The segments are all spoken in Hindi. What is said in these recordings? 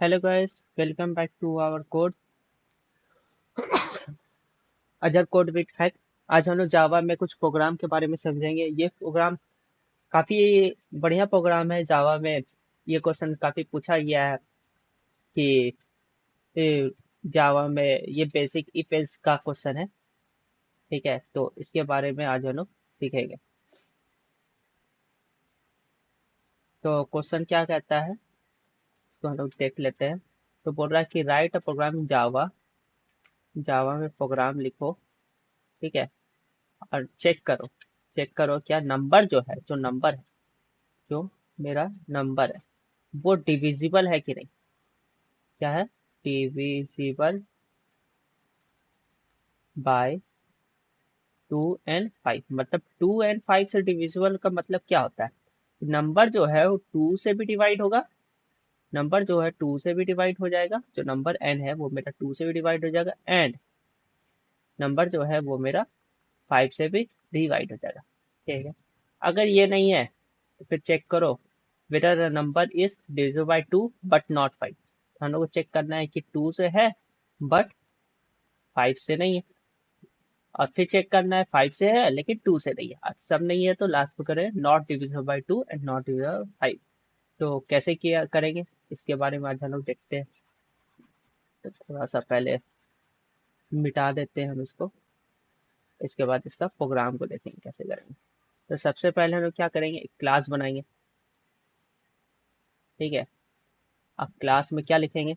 Hello guys, welcome back to our code azure code with hack. आज हम लोग जावा में कुछ प्रोग्राम के बारे में समझेंगे। ये प्रोग्राम काफी बढ़िया प्रोग्राम है। जावा में ये क्वेश्चन काफी पूछा गया है कि जावा में ये बेसिक इफ एल्स का क्वेश्चन है। ठीक है, तो इसके बारे में आज हम लोग सीखेंगे। तो क्वेश्चन क्या कहता है, इसको हम लोग देख लेते हैं। तो बोल रहा है कि राइट अ प्रोग्राम जावा। जावा में प्रोग्राम लिखो। ठीक है, और चेक करो क्या नंबर जो है, जो नंबर है, जो मेरा नंबर है, वो डिविजिबल है कि नहीं। क्या है? Divisible by 2 and 5। मतलब 2 and 5 से डिविजिबल का मतलब क्या होता है? नंबर जो है वो 2 से भी डिवाइड होगा। नंबर जो है 2 से भी डिवाइड हो जाएगा। जो नंबर n है वो मेरा 2 से भी डिवाइड हो जाएगा। एंड नंबर जो है वो मेरा 5 से भी डिवाइड हो जाएगा। ठीक है, अगर ये नहीं है तो फिर चेक करो whether number is divisible by 2 but not 5। हम लोग को चेक करना है कि 2 से है बट 5 से नहीं है। और फिर चेक करना है 5 से है लेकिन 2 से नहीं है। और सब नहीं है तो लास्ट में करें not divisible by 2 and not divisible by 5। तो कैसे किया करेंगे इसके बारे में आज हम लोग देखते हैं। तो थोड़ा सा पहले मिटा देते हैं हम इसको। इसके बाद इसका प्रोग्राम को देखेंगे कैसे करेंगे। तो सबसे पहले हम लोग क्या करेंगे, एक क्लास बनाएंगे। ठीक है, अब क्लास में क्या लिखेंगे,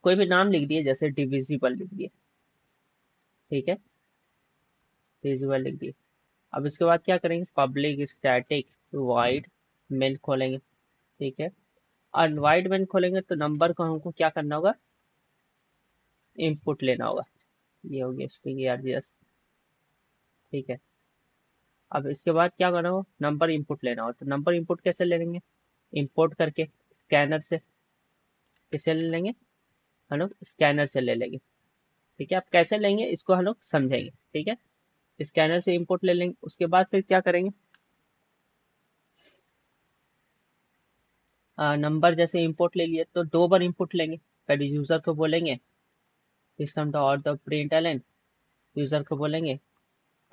कोई भी नाम लिख दिए, जैसे डिविजिबल लिख दिए। ठीक है, डिविजिबल लिख दिए। अब इसके बाद क्या करेंगे, पब्लिक स्टैटिक वाइड मेन खोलेंगे। ठीक है, और वाइड मेन खोलेंगे तो नंबर को हमको क्या करना होगा, इनपुट लेना होगा। ये हो गया स्ट्रिंग args। ठीक है, अब इसके बाद क्या करना होगा, नंबर इनपुट लेना होगा। तो नंबर इनपुट कैसे ले लेंगे, इंपोर्ट करके स्कैनर से। किसे ले लेंगे, हम लोग स्कैनर से ले लेंगे। ठीक है, अब कैसे लेंगे इसको हम लोग समझेंगे। ठीक है, स्कैनर से इंपोर्ट ले लेंगे। उसके बाद फिर क्या करेंगे, नंबर जैसे इंपोर्ट ले लिए तो 2 बार इंपुट लेंगे। पहले यूजर को बोलेंगे system dot the println. User को बोलेंगे,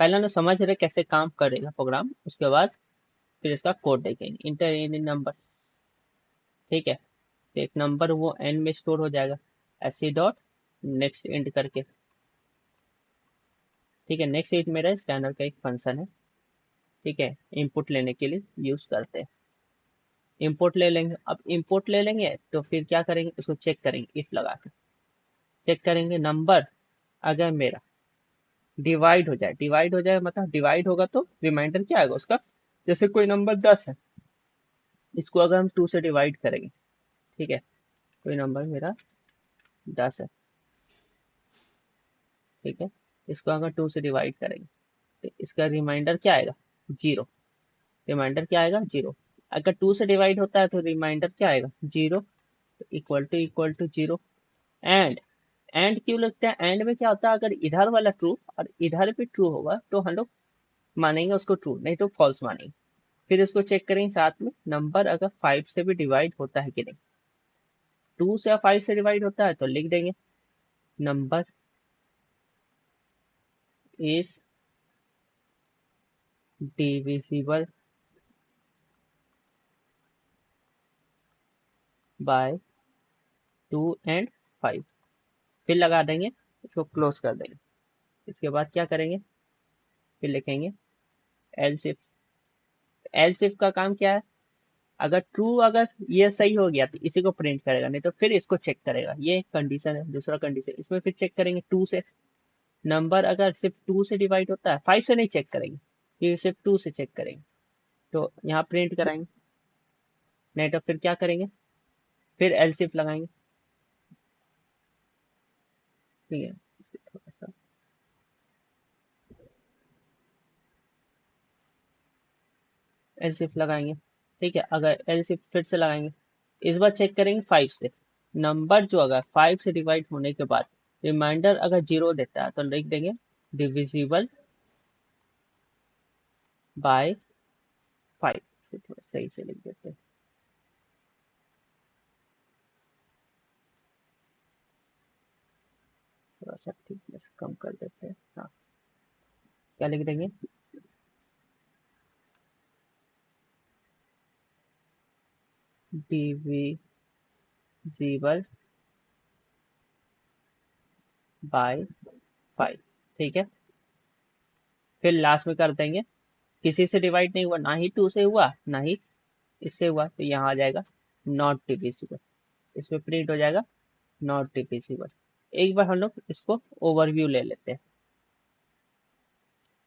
पहले हम समझ रहे कैसे काम करेगा प्रोग्राम, उसके बाद फिर इसका कोड देखेंगे। इंटर इन नंबर। ठीक है, तो एक नंबर वो एन में स्टोर हो जाएगा, ऐसी डॉट नेक्स्ट इंट करके। ठीक है, नेक्स्ट इंट मेरा स्कैनर का एक फंक्शन है। ठीक है, इनपुट लेने के लिए यूज करते हैं। इंपोर्ट ले लेंगे। अब इंपोर्ट ले लेंगे तो फिर क्या करेंगे, इसको चेक करेंगे इफ लगा के। चेक करेंगे नंबर अगर मेरा डिवाइड हो जाए मतलब डिवाइड होगा तो रिमाइंडर क्या आएगा उसका। जैसे कोई नंबर 10 है, इसको अगर हम 2 से डिवाइड करेंगे। ठीक है, कोई नंबर मेरा 10 है। ठीक है, इसको अगर 2 से डिवाइड करेंगे तो इसका रिमाइंडर क्या आएगा, 0। रिमाइंडर क्या आएगा, 0। अगर 2 से डिवाइड होता है तो रिमाइंडर क्या आएगा, 0। Equal to 0। एंड एंड क्यों लगता है, एंड में क्या होता है, अगर इधर वाला ट्रू और इधर भी ट्रू होगा तो हम लोग मानेंगे उसको ट्रू, नहीं तो फॉल्स मानेंगे। फिर इसको चेक करेंगे साथ में, नंबर अगर 5 से भी डिवाइड होता है कि नहीं। 2 से या 5 से डिवाइड होता है तो लिख देंगे number is divisible by 2 and 5। फिर लगा देंगे, इसको क्लोज कर देंगे। इसके बाद क्या करेंगे, फिर लिखेंगे एल्स इफ। एल्स इफ का काम क्या है, अगर ट्रू, अगर ये सही हो गया तो इसी को प्रिंट करेगा, नहीं तो फिर इसको चेक करेगा। ये कंडीशन है, दूसरा कंडीशन इसमें फिर चेक करेंगे 2 से। नंबर अगर सिर्फ 2 से डिवाइड होता है, 5 से नहीं चेक करेंगे, ये सिर्फ 2 से चेक करेंगे तो यहाँ प्रिंट कराएंगे। नहीं तो फिर क्या करेंगे, फिर एलसिफ लगाएंगे। ठीक है, इसे थोड़ा सा एलसिफ लगाएंगे। ठीक है, अगर एलसिफ फिर से लगाएंगे, इस बार चेक करेंगे 5 से। नंबर जो अगर 5 से डिवाइड होने के बाद रिमाइंडर अगर 0 देता है तो लिख देंगे डिविजिबल बाय 5। इसे थोड़ा सही से लिख देते हैं। थोड़ा सा थिकनेस कम कर देते हैं। हाँ, क्या लिख देंगे? Divisible by 5। ठीक है, फिर लास्ट में कर देंगे, किसी से डिवाइड नहीं हुआ, ना ही 2 से हुआ ना ही इससे हुआ, तो यहाँ आ जाएगा नॉट डिविजिबल। इसमें प्रिंट हो जाएगा नॉट डिविजिबल। एक बार हम लोग इसको ओवरव्यू ले लेते हैं।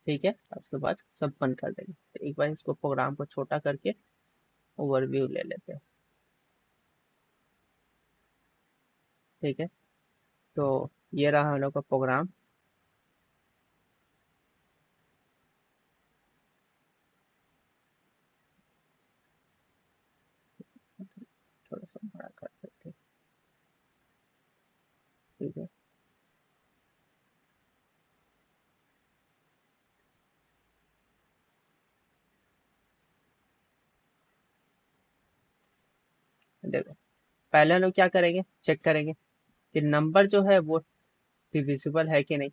ठीक है, उसके बाद सब बंद कर देंगे। तो एक बार इसको प्रोग्राम को छोटा करके ओवरव्यू ले लेते हैं। ठीक है, तो ये रहा हम लोग का प्रोग्राम। थोड़ा सा बड़ा कर देते हैं। ठीक है, देखो पहले हम लोग क्या करेंगे, चेक करेंगे कि नंबर जो है वो डिविजिबल है कि नहीं।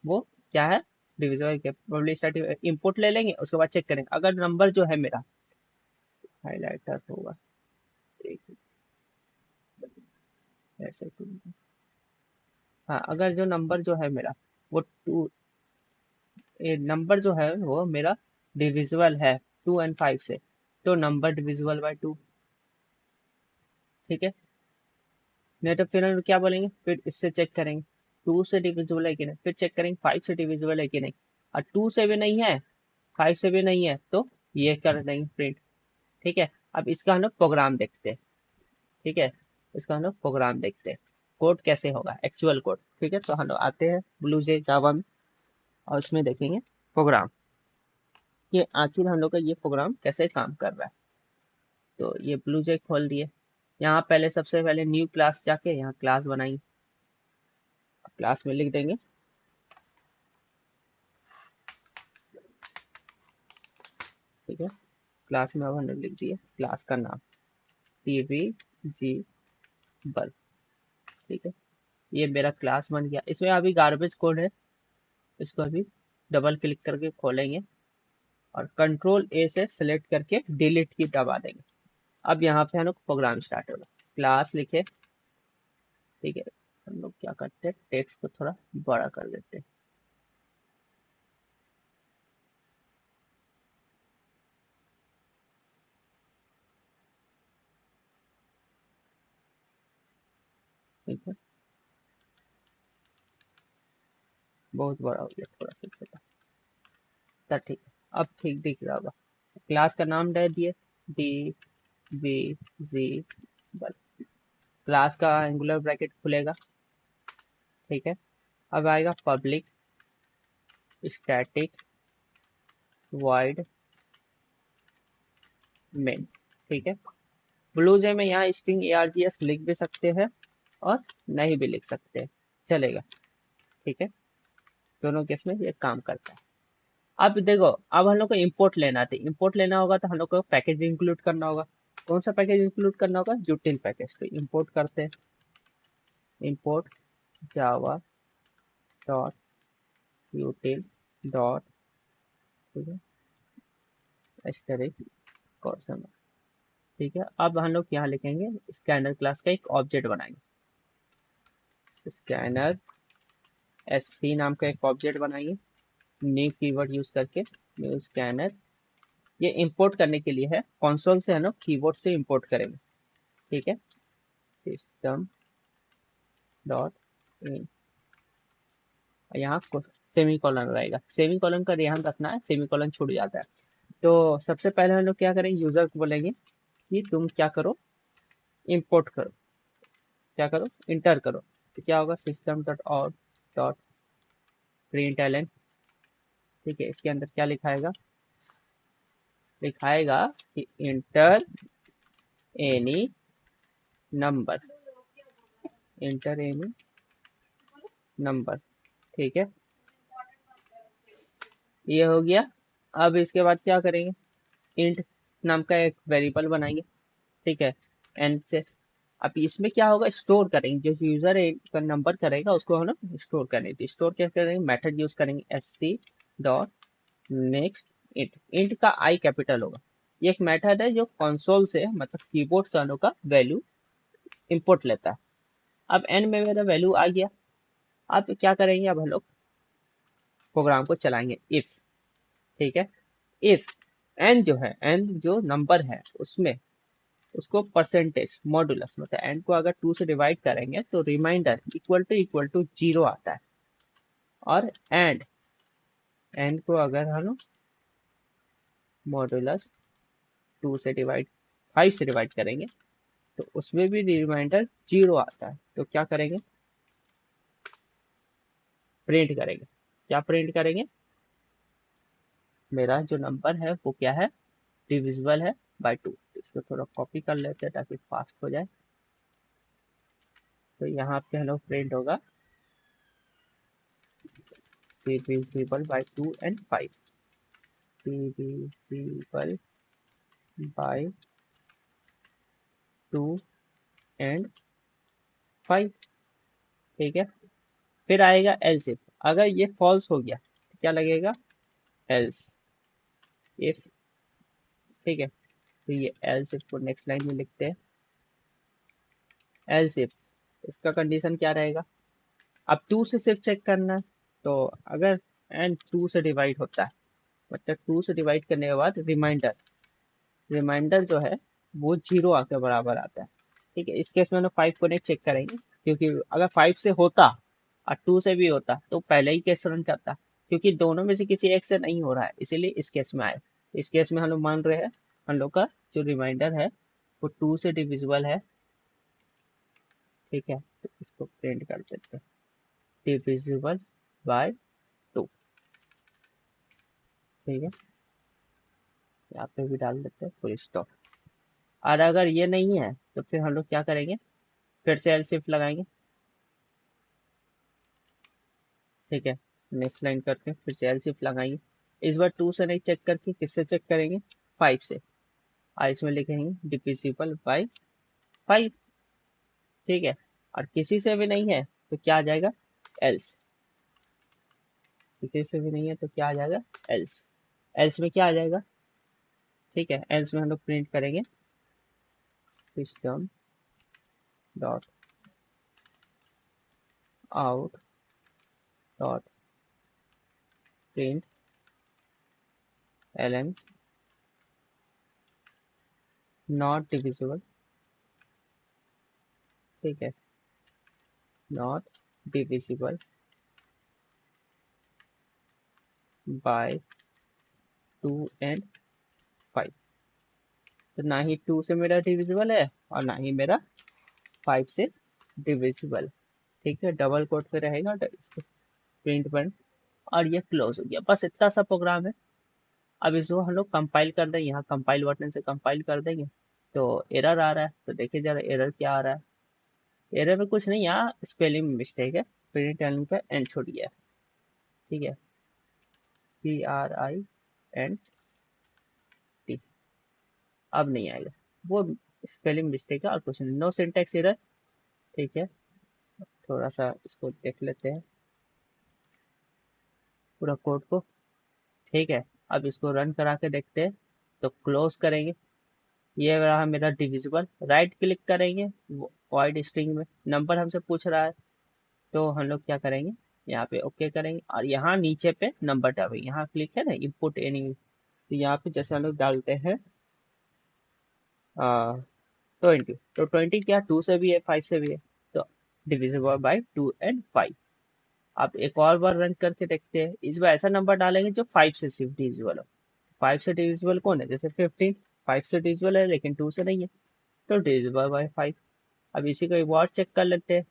वो क्या है, डिविजिबल के प्रोबेबिलिटी स्टैटिस्टिक इनपुट ले लेंगे, उसके बाद चेक करेंगे अगर नंबर जो है मेरा, हाइलाइटर होगा एक ऐसे हाँ, अगर जो नंबर जो है मेरा वो टू, नंबर जो है वो मेरा डिविजिबल है 2 और 5 से, तो नंबर डिविजिबल बाय 2। ठीक है, नहीं तो फिर हम क्या बोलेंगे, फिर इससे चेक करेंगे 2 से डिविजिबल है कि नहीं, फिर चेक करेंगे 5 से डिविजिबल है कि नहीं, और 2 से भी नहीं है 5 से भी नहीं है, तो ये कर देंगे प्रिंट। ठीक है, अब इसका हम लोग प्रोग्राम देखते हैं। ठीक है, इसका हम लोग प्रोग्राम देखते हैं, कोड कैसे होगा, एक्चुअल कोड। ठीक है, तो हम लोग आते हैं ब्लू जे जावा में, और उसमें देखेंगे प्रोग्राम, कि आखिर हम लोग का ये प्रोग्राम कैसे काम कर रहा है। तो ये ब्लू जे खोल दिए, यहाँ पहले सबसे पहले न्यू क्लास जाके यहाँ क्लास बनाएंगे, क्लास में लिख देंगे ठीक है, क्लास में अब हमने लिख दिया क्लास का नाम डिविजिबल। ठीक है, ये मेरा क्लास बन गया। इसमें अभी गार्बेज कोड है, इसको अभी डबल क्लिक करके खोलेंगे और कंट्रोल ए से सिलेक्ट करके डिलीट की दबा देंगे। अब यहाँ पे हम लोग प्रोग्राम स्टार्ट होगा, क्लास लिखे। ठीक है, हम लोग क्या करते हैं, टेक्स्ट को थोड़ा बड़ा कर देते हैं। ठीक है, बहुत बड़ा हो गया, थोड़ा सा छोटा था। ठीक है, अब ठीक दिख रहा होगा। क्लास का नाम दे दिए डिविजिबल, क्लास का एंगुलर ब्रैकेट खुलेगा। ठीक है, अब आएगा पब्लिक स्टैटिक वॉइड मेन। ठीक है, ब्लू जे में यहाँ स्ट्रिंग args लिख भी सकते हैं और नहीं भी लिख सकते हैं, चलेगा। ठीक है, दोनों केस में ये काम करता है। अब देखो, अब हम लोग को इंपोर्ट लेना था, इंपोर्ट लेना होगा तो हम लोग को पैकेज इंक्लूड करना होगा। कौन सा पैकेज इंक्लूड करना होगा, यूटिल पैकेज। तो इंपोर्ट करते हैं, इंपोर्ट जावा डॉट यूटिल डॉट, ठीक है, एस्टेरिक कॉर्सम। ठीक है, अब हम लोग यहाँ लिखेंगे स्कैनर क्लास का एक ऑब्जेक्ट बनाएंगे, स्कैनर एससी नाम का एक ऑब्जेक्ट बनाएंगे, न्यू कीवर्ड यूज करके, न्यू स्कैनर। ये इंपोर्ट करने के लिए है, कंसोल से है ना, कीबोर्ड से इंपोर्ट करेंगे। ठीक है, सिस्टम डॉट इन, यहाँ सेमी कॉलन रहेगा, सेमी कॉलन का ध्यान रखना है, सेमी कॉलन छूट जाता है। तो सबसे पहले हम लोग क्या करेंगे, यूजर को बोलेंगे कि तुम क्या करो, इंपोर्ट करो, क्या करो, इंटर करो। तो क्या होगा, system dot out dot println. ठीक है, इसके अंदर क्या लिखाएगा, लिखाएगा कि enter any number, enter any number. ठीक है, ये हो गया। अब इसके बाद क्या करेंगे, इंट नाम का एक वेरिएबल बनाएंगे। ठीक है, एन से, अब इसमें क्या होगा, स्टोर करेंगे, जो यूजर का नंबर करेगा उसको हम लोग स्टोर करेंगे। तो स्टोर क्या करेंगे, मेथड यूज करेंगे sc dot next int. Int का आई कैपिटल होगा। ये एक मेथड है जो कंसोल से मतलब कीबोर्ड से हम लोग का वैल्यू इंपुट लेता है। अब एन में मेरा वैल्यू आ गया। अब क्या करेंगे, अब हम लोग प्रोग्राम को चलाएंगे इफ। ठीक है, इफ एन जो है, एन जो नंबर है उसमें उसको परसेंटेज मॉडुलस मतलब एन को अगर 2 से डिवाइड करेंगे तो रिमाइंडर इक्वल टू 0 आता है। और एंड एन को अगर हम मॉडुलस 2 से डिवाइड 5 से डिवाइड करेंगे तो उसमें भी रिमाइंडर 0 आता है। तो क्या करेंगे, प्रिंट करेंगे। क्या प्रिंट करेंगे, मेरा जो नंबर है वो क्या है, डिविजिबल है बाय 2। इसको थोड़ा कॉपी कर लेते हैं ताकि फास्ट हो जाए। तो यहाँ पे हम लोग प्रिंट होगा divisible by 2 and 5, divisible by 2 and 5। ठीक है, फिर आएगा एल्स इफ। अगर ये फॉल्स हो गया तो क्या लगेगा, एल्स इफ। ठीक है, तो ये एल्स इफ को नेक्स्ट लाइन में लिखते हैं। एल्स इफ इसका कंडीशन क्या रहेगा, अब 2 से सिर्फ चेक करना है। तो अगर एन 2 से डिवाइड होता है मतलब 2 से डिवाइड करने के बाद रिमाइंडर, रिमाइंडर जो है वो 0 आके बराबर आता है। ठीक है, इस केस में हम 5 को नहीं चेक करेंगे, क्योंकि अगर 5 से होता और 2 से भी होता तो पहले ही केस रन करता। क्योंकि दोनों में से किसी एक से नहीं हो रहा है, इसीलिए इस केस में आए। इस केस में हम लोग मान रहे हैं हम लोग का जो रिमाइंडर है वो 2 से डिविजिबल है। ठीक है, तो इसको प्रिंट कर देते हैं, डिविजिबल बाय 2। ठीक है, यहाँ पे भी डाल देते हैं फुल स्टॉप। और अगर ये नहीं है तो फिर हम लोग क्या करेंगे, फिर से एल शिफ्ट लगाएंगे। ठीक है, नेक्स्ट लाइन करके फिर से एल शिफ्ट लगाएंगे। इस बार 2 से नहीं चेक करके किससे चेक करेंगे, 5 से। और इसमें लिखेंगे डिविजिबल बाय 5। ठीक है, और किसी से भी नहीं है तो क्या आ जाएगा, एल्स। किसी से भी नहीं है तो क्या आ जाएगा, एल्स। एल्स में क्या आ जाएगा, ठीक है, एल्स में हम लोग प्रिंट करेंगे system dot out dot println not divisible. ठीक है, नॉट डिविजिबल बाय 2 एंड 5। तो ना ही 2 से मेरा डिविजिबल है और ना ही मेरा 5 से डिविजिबल। ठीक है, डबल कोट पे रहेगा प्रिंट बन। और ये क्लोज हो गया, बस इतना सा प्रोग्राम है। अब इसको हम लोग कंपाइल कर देंगे, यहाँ कंपाइल बटन से कंपाइल कर देंगे। तो एरर आ रहा है, तो देखिए जरा एरर क्या आ रहा है। एरर में कुछ नहीं, यहाँ स्पेलिंग मिस्टेक है, प्रिंट एन का एन छोड़ गया है। ठीक है, PRINT, अब नहीं आएगा, वो स्पेलिंग मिस्टेक है और कुछ नहीं, नो सिंटैक्स एरर। ठीक है, थोड़ा सा इसको देख लेते हैं पूरा कोड को। ठीक है, अब इसको रन करा के देखते हैं। तो क्लोज करेंगे, ये रहा मेरा डिविजिबल। राइट क्लिक करेंगे, वॉइड स्ट्रिंग में नंबर हमसे पूछ रहा है, तो हम लोग क्या करेंगे, यहाँ पे ओके करेंगे और यहाँ नीचे पे नंबर डालेंगे। यहाँ क्लिक है ना, इनपुट एनी। तो यहाँ पे जैसे हम लोग डालते हैं 20, तो 20 क्या 2 से भी है 5 से भी है, तो डिविजिबल बाय 2 एंड 5। आप एक और बार रन करके देखते हैं, इस बार ऐसा नंबर डालेंगे जो 5 से सिर्फ डिविजिबल हो। 5 से डिविजिबल कौन है, जैसे 15 5 से डिविजिबल है लेकिन 2 से नहीं है, तो डिविजिबल बाय 5। अब इसी को एक बार चेक कर लेते हैं,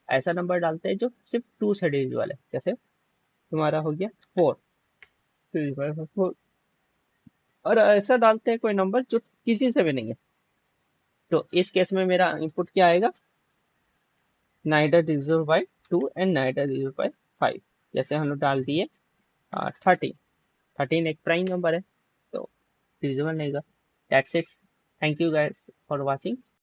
ऐसा नंबर डालते हैं जो सिर्फ 2 से डिविजिबल है, जैसे तुम्हारा हो गया 4, डिविजिबल बाय 4। और ऐसा डालते हैं कोई नंबर जो किसी से भी नहीं है, तो इस केस में मेरा इनपुट क्या आएगा, neither divisible by 2 and neither divisible by 5। जैसे हम लोग डाल दिए 13, 13 एक प्राइम नंबर है तो डिविजिबल नहीं होगा। That's it, thank you guys for watching.